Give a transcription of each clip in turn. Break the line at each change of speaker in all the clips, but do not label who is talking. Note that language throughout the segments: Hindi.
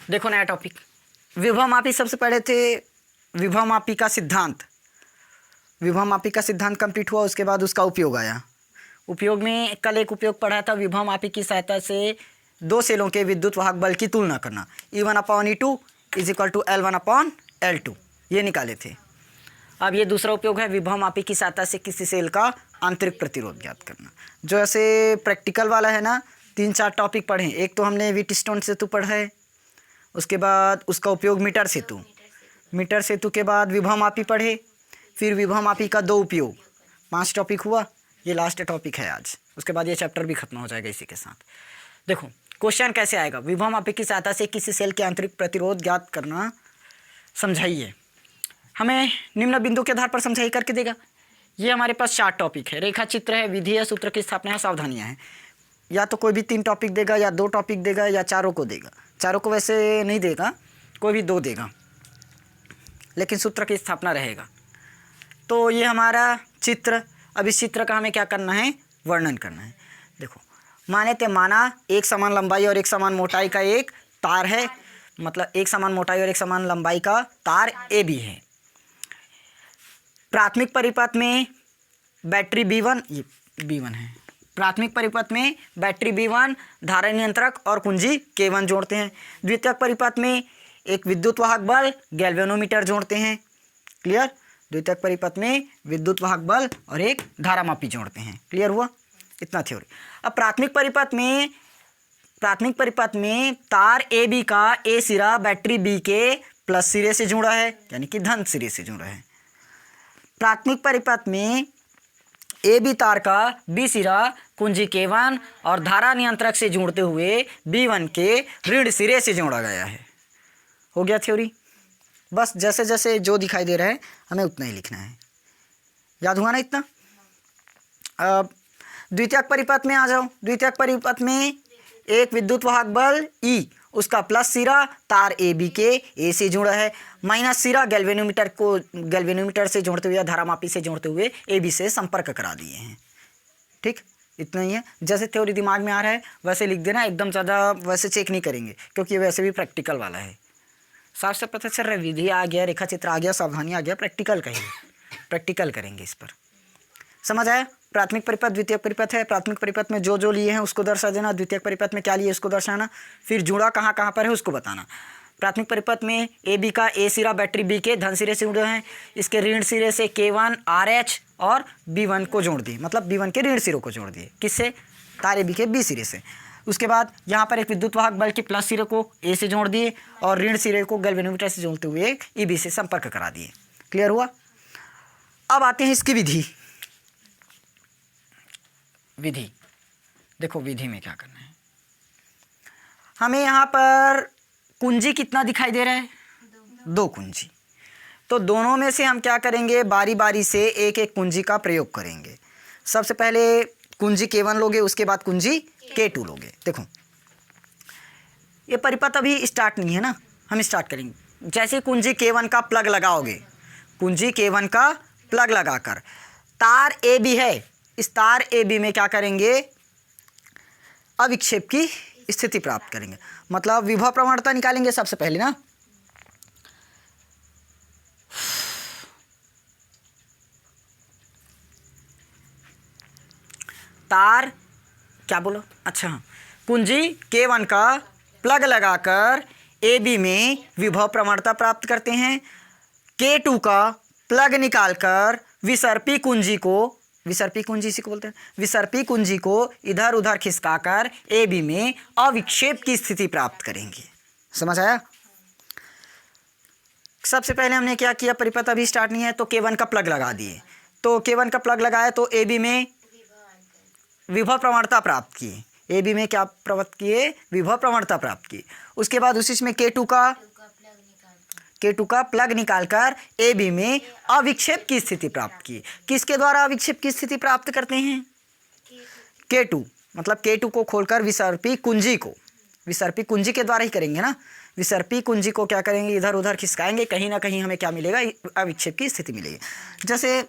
देखो नया टॉपिक, विभव मापी। सबसे पहले थे विभव मापी का सिद्धांत। विभव मापी का सिद्धांत कंप्लीट हुआ, उसके बाद उसका उपयोग आया। उपयोग में कल एक उपयोग पढ़ा था, विभव मापी की सहायता से दो सेलों के विद्युत वाहक बल की तुलना करना। E1/E2 is equal to L1/L2, ये निकाले थे। अब ये दूसरा उपयोग है, विभव मापी की सहायता से किसी सेल का आंतरिक प्रतिरोध ज्ञात करना। जो ऐसे प्रैक्टिकल वाला है ना, 3-4 टॉपिक पढ़े। एक तो हमने व्हीटस्टोन सेतु पढ़ा है, उसके बाद उसका उपयोग मीटर सेतु, मीटर सेतु के बाद विभव मापी पढ़े, फिर विभव मापी का दो उपयोग। 5 टॉपिक हुआ, ये लास्ट टॉपिक है आज। उसके बाद ये चैप्टर भी खत्म हो जाएगा इसी के साथ। देखो क्वेश्चन कैसे आएगा, विभव मापी की सहायता से किसी सेल के आंतरिक प्रतिरोध ज्ञात करना, समझाइए। हमें निम्न बिंदु के आधार पर समझाई करके देगा। ये हमारे पास 4 टॉपिक है, रेखा चित्र है, विधि है, सूत्र की स्थापना है, सावधानियाँ हैं। या तो कोई भी 3 टॉपिक देगा, या 2 टॉपिक देगा, या चारों को देगा। चारों को वैसे नहीं देगा, कोई भी 2 देगा, लेकिन सूत्र की स्थापना रहेगा। तो ये हमारा चित्र। अब इस चित्र का हमें क्या करना है, वर्णन करना है। देखो माना एक समान लंबाई और एक समान मोटाई का एक तार है, मतलब एक समान मोटाई और एक समान लंबाई का तार AB है। प्राथमिक परिपथ में बैटरी B1, ये B1 है। प्राथमिक परिपथ में बैटरी B1, धारा नियंत्रक और कुंजी K1 जोड़ते हैं। द्वितीयक परिपथ में एक विद्युत वाहक बल गैल्वेनोमीटर जोड़ते हैं। क्लियर? द्वितीयक परिपथ में विद्युत वाहक बल और एक धारा मापी जोड़ते हैं। क्लियर हुआ? इतना थ्योरी। अब प्राथमिक परिपथ में तार AB का A सिरा बैटरी B के प्लस सिरे से जुड़ा है, यानी कि धन सिरे से जुड़ा है। प्राथमिक परिपथ में AB तार का B सिरा कुंजी K1 और धारा नियंत्रक से जोड़ते हुए B1 के ऋण सिरे से जोड़ा गया है। हो गया थ्योरी। बस जैसे जैसे जो दिखाई दे रहा है हमें उतना ही लिखना है। याद हुआ ना इतना? अब द्वितीयक परिपथ में आ जाओ। द्वितीयक परिपथ में एक विद्युत वाहक बल E, उसका प्लस सिरा तार AB के A से जुड़ा है, माइनस सिरा गैल्वेनोमीटर से जोड़ते हुए या धारा मापी से जोड़ते हुए AB से संपर्क करा दिए हैं। ठीक, इतना ही है। जैसे थ्योरी दिमाग में आ रहा है वैसे लिख देना, एकदम ज़्यादा वैसे चेक नहीं करेंगे, क्योंकि वैसे भी प्रैक्टिकल वाला है। साफ से पता चल रहा है, विधि आ गया, रेखा चित्र आ गया, सावधानी आ गया, प्रैक्टिकल कहेंगे, प्रैक्टिकल करेंगे इस पर। समझ आया? प्राथमिक परिपथ, द्वितीयक परिपथ है। प्राथमिक परिपथ में जो लिए हैं उसको दर्शा देना, द्वितीयक परिपथ में क्या लिए उसको दर्शाना, फिर जुड़ा कहाँ कहाँ पर है उसको बताना। प्राथमिक परिपथ में AB का A सिरा बैटरी B के धन सिरे से जुड़े हैं, इसके ऋण सिरे से K1 RH और B1 को जोड़ दिए, मतलब B1 के ऋण सिरों को जोड़ दिए। किससे? तार AB के B सिरे से। उसके बाद यहाँ पर एक विद्युत वाहक बल के प्लस सिरे को A से जोड़ दिए और ऋण सिरे को गैल्वेनोमीटर से जोड़ते हुए EB से संपर्क करा दिए। क्लियर हुआ? अब आते हैं इसकी विधि। विधि देखो, विधि में क्या करना है हमें। यहाँ पर कुंजी कितना दिखाई दे रहा है? 2 कुंजी। तो दोनों में से हम क्या करेंगे, बारी बारी से एक एक कुंजी का प्रयोग करेंगे। सबसे पहले कुंजी K1 लोगे, उसके बाद कुंजी K2 लोगे। देखो ये परिपथ अभी स्टार्ट नहीं है ना, हम स्टार्ट करेंगे। जैसे कुंजी K1 का प्लग लगाओगे, कुंजी K1 का प्लग लगाकर तार AB है, इस तार AB में क्या करेंगे, अविक्षेप की स्थिति प्राप्त करेंगे। मतलब विभव प्रवणता निकालेंगे सबसे पहले ना। तार क्या बोलो, अच्छा, कुंजी K1 का प्लग लगाकर AB में विभव प्रवणता प्राप्त करते हैं। K2 का प्लग निकालकर विसर्पी कुंजी को, विसर्पी कुंजी इसी को बोलते हैं, विसर्पी कुंजी को इधर उधर खिसकाकर AB में अविक्षेप की स्थिति प्राप्त करेंगे। समझ आया? सबसे पहले हमने क्या किया, परिपथ अभी स्टार्ट नहीं है तो K1 का प्लग लगा दिए। तो K1 का प्लग लगाया तो AB में विभव प्रवणता प्राप्त किए। AB में क्या प्राप्त किए? विभव प्रवणता प्राप्त की। उसके बाद उसी में K2 का प्लग निकालकर AB में अविक्षेप की स्थिति प्राप्त की। किसके द्वारा अविक्षेप की स्थिति प्राप्त करते हैं? K2, मतलब K2 को खोलकर विसर्पी कुंजी को, विसर्पी कुंजी के द्वारा ही करेंगे ना। विसर्पी कुंजी को क्या करेंगे, इधर उधर खिसकाएंगे, कहीं ना कहीं हमें क्या मिलेगा, अविक्षेप की स्थिति मिलेगी। जैसे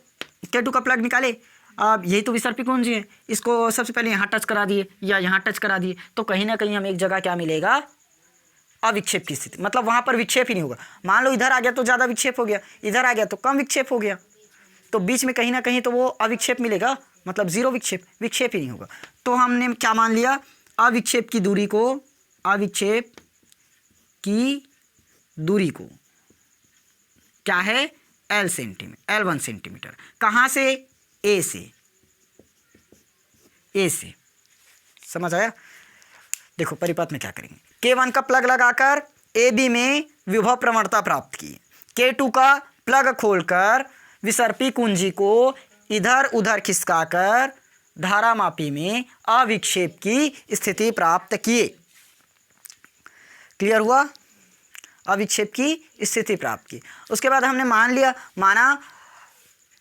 K2 का प्लग निकाले, अब यही तो विसर्पी कुंजी है, इसको सबसे पहले यहाँ टच करा दिए या यहाँ टच करा दिए, तो कहीं ना कहीं हमें एक जगह क्या मिलेगा, अविक्षेप की स्थिति, मतलब वहाँ पर विक्षेप ही नहीं होगा। मान लो इधर आ गया तो ज़्यादा विक्षेप हो गया, इधर आ गया तो कम विक्षेप हो गया, तो बीच में कहीं ना कहीं तो वो अविक्षेप मिलेगा, मतलब जीरो विक्षेप ही नहीं होगा। तो हमने क्या मान लिया, अविक्षेप की दूरी को, अविक्षेप की दूरी को क्या है, L1 सेंटीमीटर। कहाँ से, ए से। समझ आया? देखो परिपथ में क्या करेंगे, K1 का प्लग लगाकर AB में विभव प्रवणता प्राप्त की, K2 का प्लग खोलकर विसर्पी कुंजी को इधर उधर खिसकाकर धारामापी में अविक्षेप की स्थिति प्राप्त किए। क्लियर हुआ? अविक्षेप की स्थिति प्राप्त की। उसके बाद हमने माना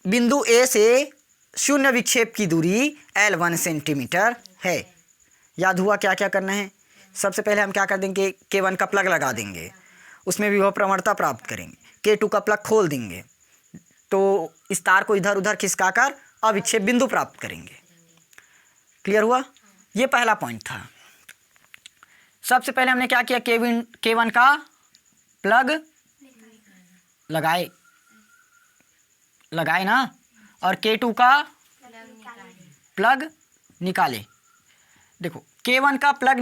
बिंदु ए से शून्य विक्षेप की दूरी L1 सेंटीमीटर है। याद हुआ क्या क्या करना है? सबसे पहले हम क्या कर देंगे, K1 का प्लग लगा देंगे, उसमें विभव प्रवणता प्राप्त करेंगे, K2 का प्लग खोल देंगे, तो इस तार को इधर उधर खिसकाकर अविक्षेप बिंदु प्राप्त करेंगे। क्लियर हुआ? ये पहला पॉइंट था। सबसे पहले हमने क्या किया, K1 का प्लग लगाए ना, और K2 का प्लग निकाले। देखो K1 का प्लग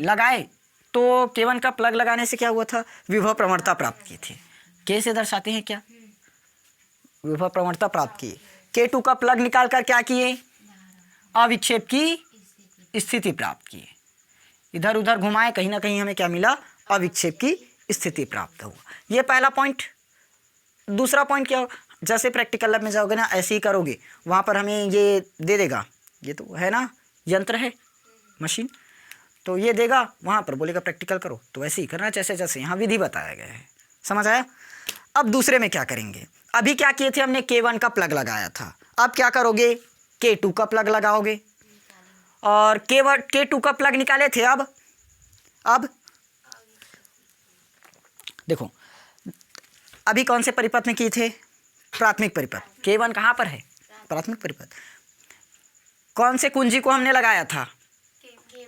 लगाए, तो K1 का प्लग लगाने से क्या हुआ था, विभव प्रवणता प्राप्त की थी। K से दर्शाते हैं क्या, विभव प्रवणता प्राप्त की। K2 का प्लग निकाल कर क्या किए, अविक्षेप की स्थिति प्राप्त की। इधर उधर घुमाए, कहीं ना कहीं हमें क्या मिला, अविक्षेप की स्थिति प्राप्त हुआ। ये पहला पॉइंट। दूसरा पॉइंट क्या हो, जैसे प्रैक्टिकल लैब में जाओगे ना, ऐसे ही करोगे, वहाँ पर हमें ये दे देगा, ये तो है ना, यंत्र है, मशीन, तो ये देगा, वहाँ पर बोलेगा प्रैक्टिकल करो, तो वैसे ही करना जैसे जैसे यहाँ विधि बताया गया है। समझ आया? अब दूसरे में क्या करेंगे, अभी क्या किए थे हमने, K1 का प्लग लगाया था, अब क्या करोगे, K2 का प्लग लगाओगे, और K2 का प्लग निकाले थे। अब देखो अभी कौन से परिपथ में किए थे, प्राथमिक परिपथ। K1 कहाँ पर है, प्राथमिक परिपथ। कौन से कुंजी को हमने लगाया था,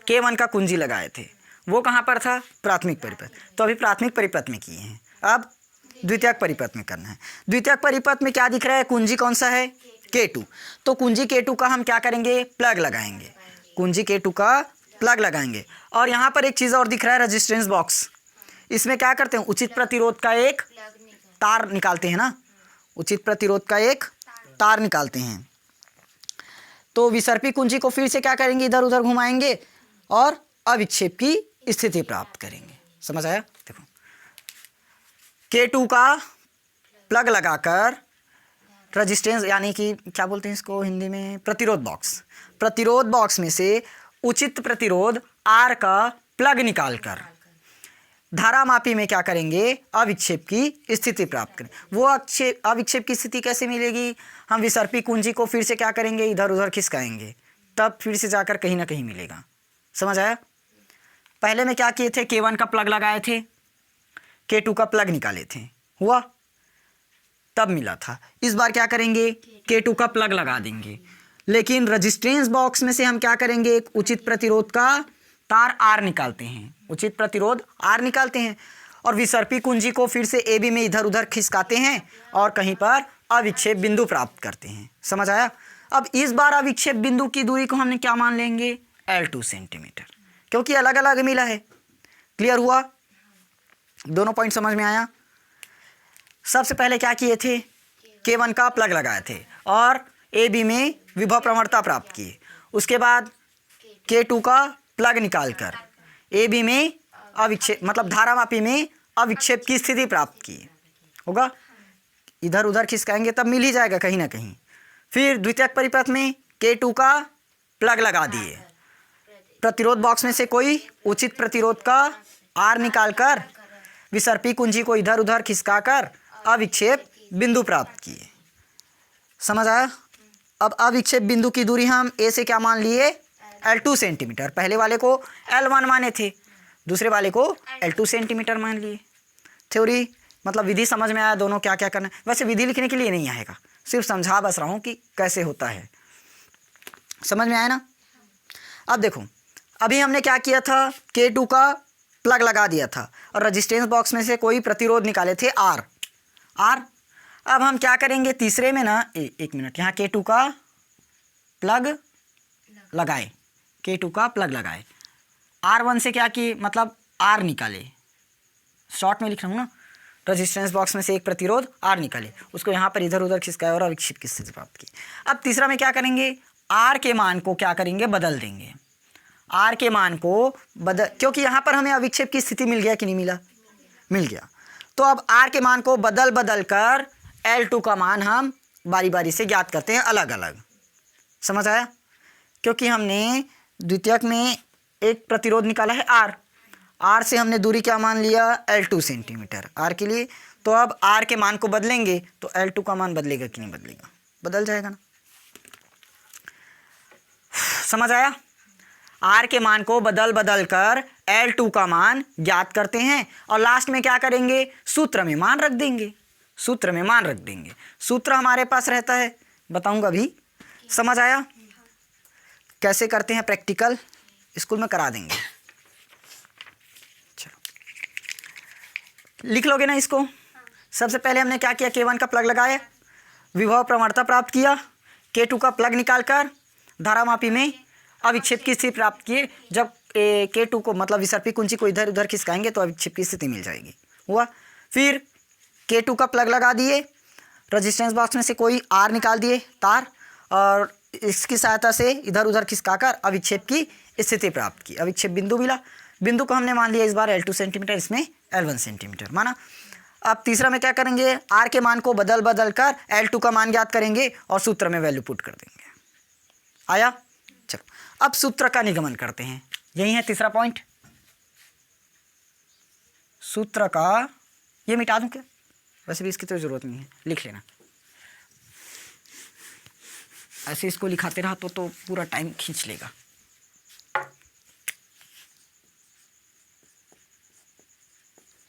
K1 का कुंजी लगाए थे, वो कहाँ पर था, प्राथमिक परिपथ। तो अभी प्राथमिक परिपथ में किए हैं, अब द्वितीयक परिपथ में करना है। द्वितीयक परिपथ में क्या दिख रहा है, कुंजी कौन सा है, K2। तो कुंजी K2 का हम क्या करेंगे, प्लग लगाएंगे, कुंजी K2 का प्लग लगाएंगे। और यहाँ पर एक चीज़ और दिख रहा है, रेजिस्टेंस बॉक्स। इसमें क्या करते हैं, उचित प्रतिरोध का एक तार निकालते हैं ना, उचित प्रतिरोध का एक तार निकालते हैं। तो विसर्पी कुंजी को फिर से क्या करेंगे, इधर उधर घुमाएंगे और अविक्षेप की स्थिति प्राप्त करेंगे। समझ आया? देखो K2 का प्लग लगाकर रेजिस्टेंस, यानी कि क्या बोलते हैं इसको हिंदी में, प्रतिरोध बॉक्स में से उचित प्रतिरोध R का प्लग निकालकर धारामापी में क्या करेंगे, अविक्षेप की स्थिति प्राप्त करें। वो अविक्षेप की स्थिति कैसे मिलेगी, हम विसर्पी कुंजी को फिर से क्या करेंगे, इधर उधर खिसकाएंगे, तब फिर से जाकर कहीं ना कहीं मिलेगा। समझ आया? पहले में क्या किए थे, K1 का प्लग लगाए थे, K2 का प्लग निकाले थे, हुआ, तब मिला था। इस बार क्या करेंगे, K2 का प्लग लगा देंगे, लेकिन रेजिस्टेंस बॉक्स में से हम क्या करेंगे, एक उचित प्रतिरोध का तार R निकालते हैं, उचित प्रतिरोध R निकालते हैं, और विसर्पी कुंजी को फिर से AB में इधर उधर खिसकाते हैं और कहीं पर अविक्षेप बिंदु प्राप्त करते हैं। समझ आया? अब इस बार अविक्षेप बिंदु की दूरी को हमने क्या मान लेंगे, L2 सेंटीमीटर, क्योंकि अलग अलग मिला है। क्लियर हुआ? दोनों पॉइंट समझ में आया? सबसे पहले क्या किए थे, K1 का प्लग लगाए थे और AB में विभव प्रवणता प्राप्त किए। उसके बाद K2 का प्लग निकालकर AB में अविक्षेप, मतलब धारामापी में अविक्षेप की स्थिति प्राप्त की। होगा, इधर उधर खिसकाएंगे तब मिल ही जाएगा कहीं ना कहीं। फिर द्वितीयक परिपथ में K2 का प्लग लगा दिए, प्रतिरोध बॉक्स में से कोई उचित प्रतिरोध का R निकालकर विसर्पी कुंजी को इधर उधर खिसकाकर अविक्षेप बिंदु प्राप्त किए। समझ आया? अब अविक्षेप बिंदु की दूरी हम A से क्या मान लिए, L2 सेंटीमीटर। पहले वाले को L1 माने थे, दूसरे वाले को L2 सेंटीमीटर मान लिए। थ्योरी मतलब विधि समझ में आया, दोनों क्या क्या करना है। वैसे विधि लिखने के लिए नहीं आएगा, सिर्फ समझा बस रहा हूँ कि कैसे होता है। समझ में आया ना? अब देखो, अभी हमने क्या किया था, K2 का प्लग लगा दिया था और रेजिस्टेंस बॉक्स में से कोई प्रतिरोध निकाले थे आर। अब हम क्या करेंगे तीसरे में ना, एक मिनट, यहाँ K2 का प्लग लगाए, K2 का प्लग लगाए, R1 से क्या किए, मतलब R निकाले, शॉर्ट में लिख रहा हूँ ना, रेजिस्टेंस बॉक्स में से एक प्रतिरोध R निकाले, उसको यहाँ पर इधर उधर खिसकाया और अविक्षेप की स्थिति प्राप्त की। अब तीसरा में क्या करेंगे, R के मान को क्या करेंगे, बदल देंगे, R के मान को बदल, क्योंकि यहाँ पर हमें अविक्षेप की स्थिति मिल गया कि नहीं मिला, मिल गया। तो अब R के मान को बदल कर L2 का मान हम बारी बारी से ज्ञात करते हैं अलग अलग। समझ आया? क्योंकि हमने द्वितीयक में एक प्रतिरोध निकाला है R से हमने दूरी क्या मान लिया, L2 सेंटीमीटर R के लिए। तो अब R के मान को बदलेंगे तो L2 का मान बदलेगा कि नहीं बदलेगा, बदल जाएगा ना। समझ आया? R के मान को बदल कर L2 का मान ज्ञात करते हैं और लास्ट में क्या करेंगे, सूत्र में मान रख देंगे, सूत्र में मान रख देंगे। सूत्र हमारे पास रहता है, बताऊंगा अभी। समझ आया? कैसे करते हैं प्रैक्टिकल स्कूल में करा देंगे। चलो लिख लोगे ना इसको। सबसे पहले हमने क्या किया, K1 का प्लग लगाया, विभव प्रवणता प्राप्त किया, K2 का प्लग निकालकर धारामापी में अविक्षेप की स्थिति प्राप्त किए। जब K2 को मतलब विसर्पी कुंची को इधर उधर खिसकाएंगे तो अविक्षेप की स्थिति मिल जाएगी, हुआ। फिर K2 का प्लग लगा दिए, रेजिस्टेंस बॉक्स में से कोई R निकाल दिए तार, और इसकी सहायता से इधर उधर खिसकाकर अविक्षेप की स्थिति प्राप्त की। अविक्षेप बिंदु मिला, बिंदु को हमने मान लिया इस बार L2 सेंटीमीटर, इसमें L1 सेंटीमीटर माना। अब तीसरा में क्या करेंगे, R के मान को बदल कर L2 का मान ज्ञात करेंगे और सूत्र में वैल्यू पुट कर देंगे। आया? चलो अब सूत्र का निगमन करते हैं, यही है तीसरा पॉइंट। सूत्र का ये मिटा दूं क्या, वैसे भी इसकी तो जरूरत नहीं है, लिख लेना। ऐसे इसको लिखाते रहा तो पूरा टाइम खींच लेगा।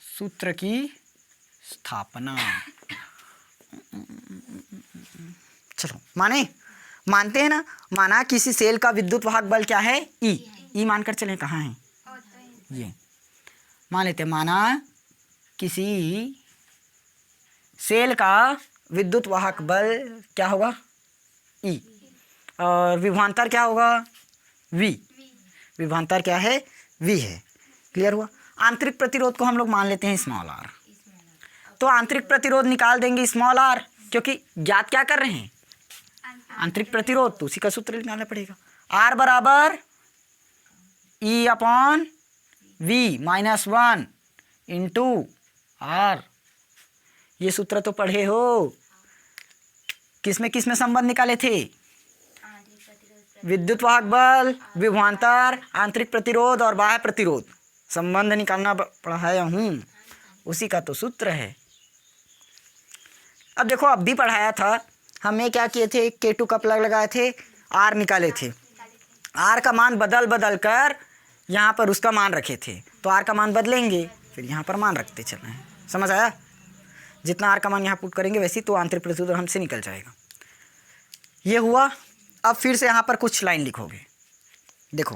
सूत्र की स्थापना, चलो मानते हैं ना। माना किसी सेल का विद्युत वाहक बल क्या है, ई मानकर चलें, कहाँ है ये, मान लेते हैं। माना किसी सेल का विद्युत वाहक बल क्या होगा, ई, और विभवांतर क्या होगा, वी। विभवांतर क्या है, वी है। क्लियर हुआ? आंतरिक प्रतिरोध को हम लोग मान लेते हैं स्मॉल r। तो आंतरिक प्रतिरोध निकाल देंगे स्मॉल r, क्योंकि ज्ञात क्या कर रहे हैं, आंतरिक प्रतिरोध, तो उसी का सूत्र निकालना पड़ेगा। R बराबर E upon V minus 1 into R। ये सूत्र तो पढ़े हो, किसमें संबंध निकाले थे, विद्युत वाहक बल, विभवांतर, आंतरिक प्रतिरोध और बाह्य प्रतिरोध, संबंध निकालना पढ़ाया हूँ, उसी का तो सूत्र है। अब देखो, अब भी पढ़ाया था, हमने क्या किए थे, K2 का प्लग लगाए थे, R निकाले थे, R का मान बदल कर यहाँ पर उसका मान रखे थे, तो R का मान बदलेंगे, फिर यहाँ पर मान रखते चलना है। समझ आया? जितना R का मान यहाँ पुट करेंगे वैसे तो आंतरिक प्रतिरोध हमसे निकल जाएगा। ये हुआ। अब फिर से यहाँ पर कुछ लाइन लिखोगे, देखो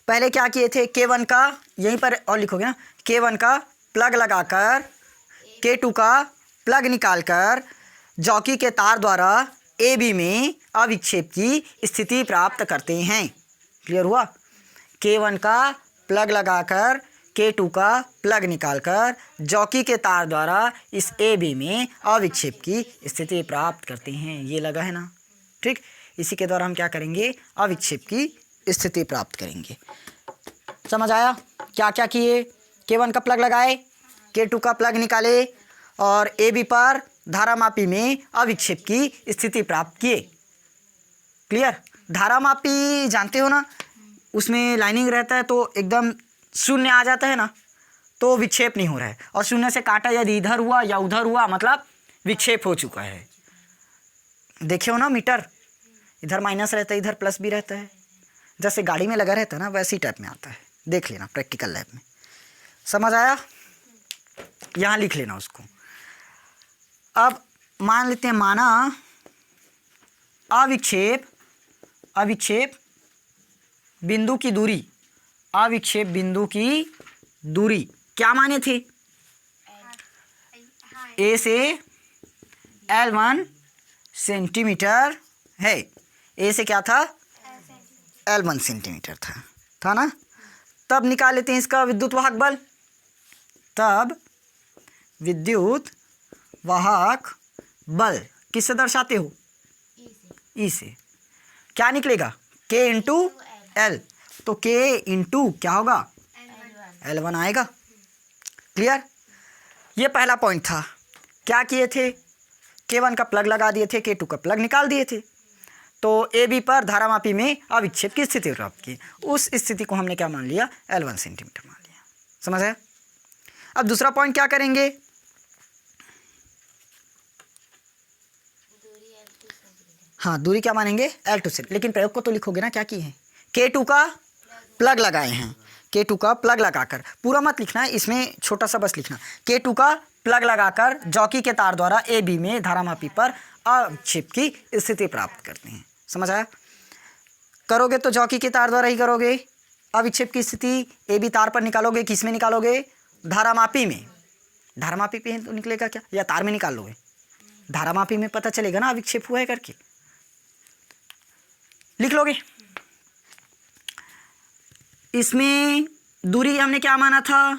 पहले क्या किए थे, K1 का, यहीं पर और लिखोगे ना, K1 का प्लग लगाकर K2 का प्लग निकालकर जॉकी के तार द्वारा AB में अविक्षेप की स्थिति प्राप्त करते हैं। क्लियर हुआ? K1 का प्लग लगाकर K2 का प्लग निकालकर जॉकी के तार द्वारा इस AB में अविक्षेप की स्थिति प्राप्त करते हैं। ये लगा है ना, ठीक। इसी के द्वारा हम क्या करेंगे, अविक्षेप की स्थिति प्राप्त करेंगे। समझ आया? क्या क्या किए, K1 का प्लग लगाए, K2 का प्लग निकाले और AB पर धारामापी में अविक्षेप की स्थिति प्राप्त किए। क्लियर? धारामापी जानते हो ना, उसमें लाइनिंग रहता है तो एकदम शून्य आ जाता है ना, तो विक्षेप नहीं हो रहा है, और शून्य से काटा यदि इधर हुआ या उधर हुआ मतलब विक्षेप हो चुका है। देखे हो ना मीटर, इधर माइनस रहता है, इधर प्लस भी रहता है, जैसे गाड़ी में लगा रहता है ना, वैसी टाइप में आता है। देख लेना प्रैक्टिकल लैब में। समझ आया? यहाँ लिख लेना उसको। अब मान लेते हैं, माना अविक्षेप बिंदु की दूरी, अविक्षेप बिंदु की दूरी क्या माने थे? ए से L1 सेंटीमीटर है। ए से क्या था? L1 सेंटीमीटर था ना। तब निकाल लेते हैं इसका विद्युत वाहक बल। तब विद्युत वाहक बल किससे दर्शाते हो? ई से। क्या निकलेगा? K into L। तो K इंटू क्या होगा? L1 आएगा। क्लियर? ये पहला पॉइंट था। क्या किए थे? K1 का प्लग लगा दिए थे, K2 का प्लग निकाल दिए थे, तो AB पर धारामापी में अविक्षेप की स्थिति प्राप्त की। उस स्थिति को हमने क्या मान लिया? L1 सेंटीमीटर मान लिया। समझ आया? अब दूसरा पॉइंट क्या करेंगे? हाँ, दूरी क्या मानेंगे? L2 से। लेकिन प्रयोग को तो लिखोगे ना, क्या की है? K2 का प्लग लगाए हैं। K2 का प्लग लगाकर, पूरा मत लिखना है, इसमें छोटा सा बस लिखना। K2 का प्लग लगाकर जॉकी के तार द्वारा AB में धारामापी पर अविक्षेप की स्थिति प्राप्त करते हैं। समझ आया? करोगे तो जॉकी के तार द्वारा ही करोगे। अविक्षेप की स्थिति AB तार पर निकालोगे, किस में निकालोगे? धारामापी में। धारामापी पे तो निकलेगा क्या, या तार में निकाल लोगे? धारामापी में पता चलेगा ना अविक्षेप हुआ है करके, लिख लोगे। इसमें दूरी हमने क्या माना था?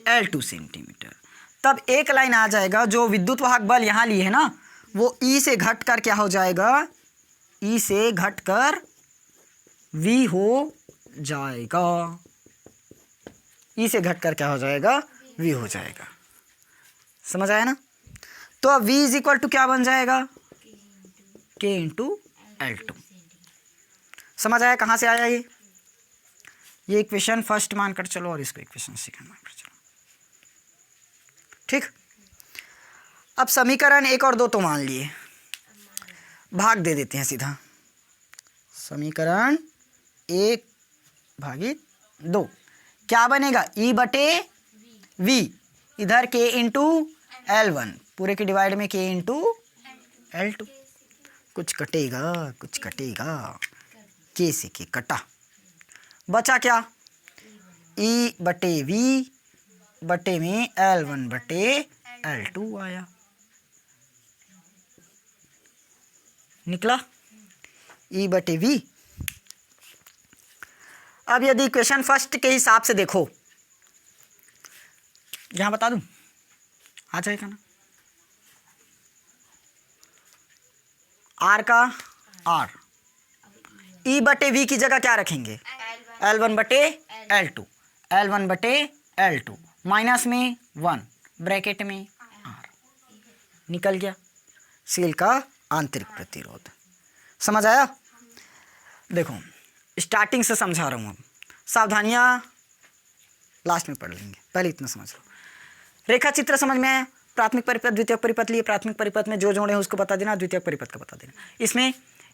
L2 centimetre. तब एक लाइन आ जाएगा, जो विद्युत वाहक बल यहाँ लिए है ना, वो E से घट कर क्या हो जाएगा? E से घट कर V हो जाएगा। E से घट कर क्या हो जाएगा? V हो जाएगा। समझ आया ना? तो अब V इज इक्वल टू क्या बन जाएगा? K into L2। समझ आया? कहाँ से आया ये इक्वेशन फर्स्ट मानकर चलो और इसको इक्वेशन सेकंड मानकर चलो। ठीक। अब समीकरण 1 और 2 तो मान लिए, भाग दे देते हैं सीधा। समीकरण 1 भागित 2 क्या बनेगा? E बटे V, इधर K इंटू L1, पूरे के डिवाइड में K इंटू L2। कुछ कटेगा, कुछ कटेगा, K से K कटा, बचा क्या? E बटे V बटे में L1 बटे L2 आया। निकला E बटे V। अब यदि इक्वेशन फर्स्ट के हिसाब से देखो, यहां बता दूं, आ जाएगा ना? R का R, E बटे V की जगह क्या रखेंगे? L1 बटे L2, L1 बटे L2, माइनस में 1, ब्रैकेट में R। निकल गया सेल का आंतरिक प्रतिरोध। समझ आया? देखो, स्टार्टिंग से समझा रहा हूँ, अब सावधानियाँ लास्ट में पढ़ लेंगे, पहले इतना समझ लो। रेखा चित्र समझ में आया? प्राथमिक परिपथ, द्वितीयक परिपथ लिए, प्राथमिक परिपथ में जो जोड़े हैं उसको बता देना, द्वितीयक परिपथ का बता देना। इसमें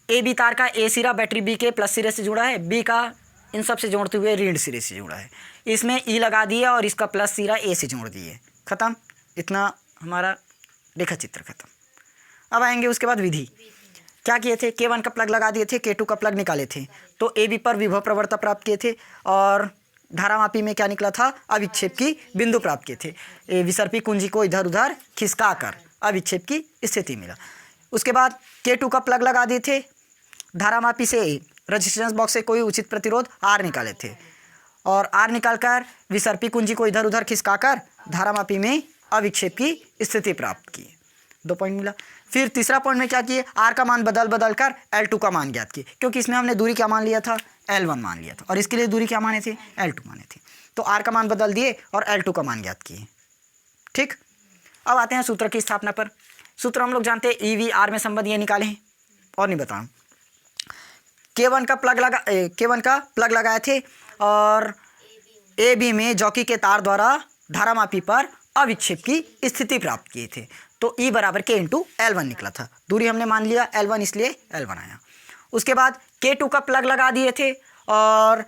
ए बी तार का ए सिरा बैटरी बी के प्लस सिरे से जुड़ा है, बी का इन सब से जोड़ते हुए ऋण सिरे से जुड़ा है। इसमें ई लगा दिए और इसका प्लस सिरा ए से जोड़ दिए, खत्म। इतना हमारा रेखा चित्र खत्म। अब आएंगे उसके बाद विधि। क्या किए थे? K1 का प्लग लगा दिए थे, K2 का प्लग निकाले थे, तो AB पर विभव प्रवणता प्राप्त किए थे और धारामापी में क्या निकला था? अविक्षेप की बिंदु प्राप्त किए थे। विसर्पी कुंजी को इधर उधर खिसका कर अविक्षेप की स्थिति मिला। उसके बाद K2 का प्लग लगा दिए थे, धारामापी से रेजिस्टेंस बॉक्स से कोई उचित प्रतिरोध R निकाले थे और R निकालकर विसर्पी कुंजी को इधर उधर खिसकाकर धारामापी में अविक्षेप की स्थिति प्राप्त की। 2 पॉइंट मिला। फिर तीसरा पॉइंट में क्या किए? R का मान बदल कर L2 का मान ज्ञात किए, क्योंकि इसमें हमने दूरी क्या मान लिया था? L1 मान लिया था और इसके लिए दूरी क्या माने थे? L2 माने थे। तो R का मान बदल दिए और L2 का मान ज्ञात किए। ठीक। अब आते हैं सूत्र की स्थापना पर। सूत्र हम लोग जानते हैं, EV R में संबंध ये निकाले हैं और नहीं बताऊँ। K1 का प्लग लगाए थे और AB में जॉकी के तार द्वारा धारामापी पर अविक्षेप की स्थिति प्राप्त किए थे, तो E बराबर K इंटू L1 निकला था। दूरी हमने मान लिया L1, इसलिए L1 आया। उसके बाद K2 का प्लग लगा दिए थे और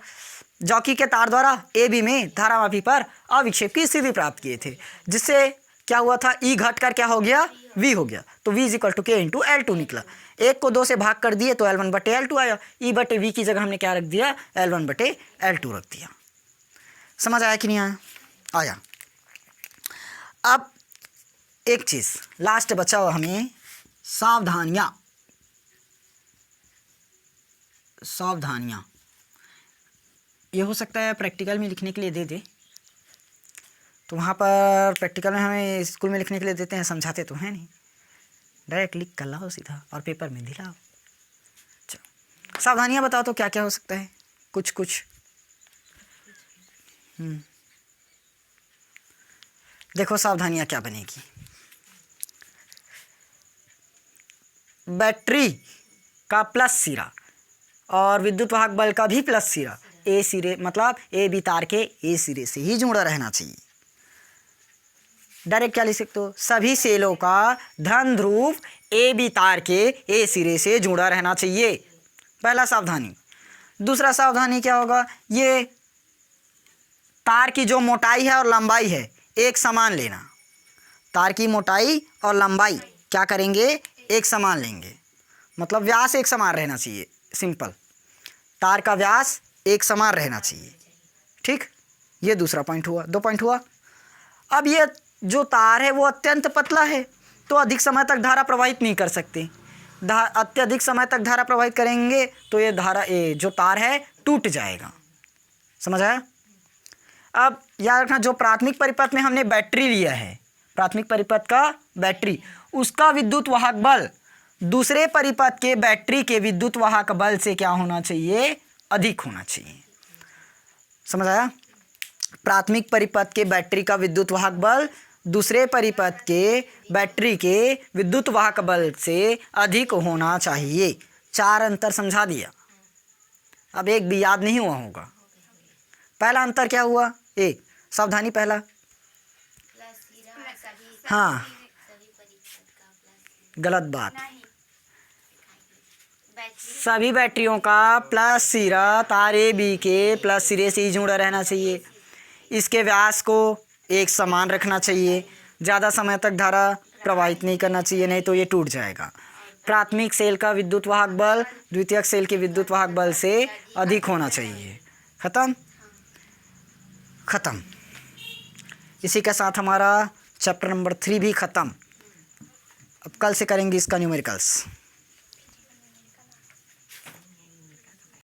जॉकी के तार द्वारा AB में धारामापी पर अविक्षेप की स्थिति प्राप्त किए थे, जिससे क्या हुआ था? E घट कर क्या हो गया? V हो गया, तो V is equal to K into L2 निकला। एक को 2 से भाग कर दिए तो L1/L2 आया। E/V की जगह हमने क्या रख दिया, L1/L2 रख दिया। समझ आया कि नहीं आया? आया। अब एक चीज़ लास्ट बचा हुआ हमें, सावधानियाँ। सावधानियाँ ये हो सकता है प्रैक्टिकल में लिखने के लिए दे दे, तो वहाँ पर प्रैक्टिकल में हमें स्कूल में लिखने के लिए देते हैं, समझाते तो हैं नहीं, डायरेक्ट लिख कर लाओ सीधा और पेपर में दिलाओ। चलो सावधानियाँ बताओ तो क्या क्या हो सकता है, कुछ कुछ। देखो सावधानियाँ क्या बनेगी। बैटरी का प्लस सिरा और विद्युत वाहक बल का भी प्लस सिरा ए सिरे, मतलब ए बी तार के ए सिरे से ही जुड़ा रहना चाहिए। डायरेक्ट क्या लिख सकते हो, सभी सेलों का धन ध्रुव ए बी तार के ए सिरे से जुड़ा रहना चाहिए, पहला सावधानी। दूसरा सावधानी क्या होगा, ये तार की जो मोटाई है और लंबाई है एक समान लेना। तार की मोटाई और लंबाई क्या करेंगे, एक समान लेंगे, मतलब व्यास एक समान रहना चाहिए। सिंपल, तार का व्यास एक समान रहना चाहिए। ठीक, ये दूसरा पॉइंट हुआ, 2 पॉइंट हुआ। अब ये जो तार है वो अत्यंत पतला है, तो अधिक समय तक धारा प्रवाहित नहीं कर सकते। अत्यधिक समय तक धारा प्रवाहित करेंगे तो ये जो तार है टूट जाएगा। समझ आया? अब याद रखना, जो प्राथमिक परिपथ में हमने बैटरी लिया है, प्राथमिक परिपथ का बैटरी, उसका विद्युत वाहक बल दूसरे परिपथ के बैटरी के विद्युत वाहक बल से क्या होना चाहिए, अधिक होना चाहिए। समझ आया? प्राथमिक परिपथ के बैटरी का विद्युत वाहक बल दूसरे परिपथ के बैटरी के विद्युत वाहक बल से अधिक होना चाहिए। 4 अंतर समझा दिया। अब एक भी याद नहीं हुआ होगा। पहला अंतर क्या हुआ, सावधानी पहला, हाँ गलत बात, सभी बैटरियों का प्लस सिरा तार ए बी के प्लस सिरे से ही जुड़ा रहना चाहिए। इसके व्यास को एक समान रखना चाहिए, ज़्यादा समय तक धारा प्रवाहित नहीं करना चाहिए, नहीं तो ये टूट जाएगा। प्राथमिक सेल का विद्युत वाहक बल द्वितीयक सेल के विद्युत वाहक बल से अधिक होना चाहिए। खत्म। इसी के साथ हमारा चैप्टर नंबर 3 भी ख़त्म। अब कल से करेंगे इसका न्यूमेरिकल्स।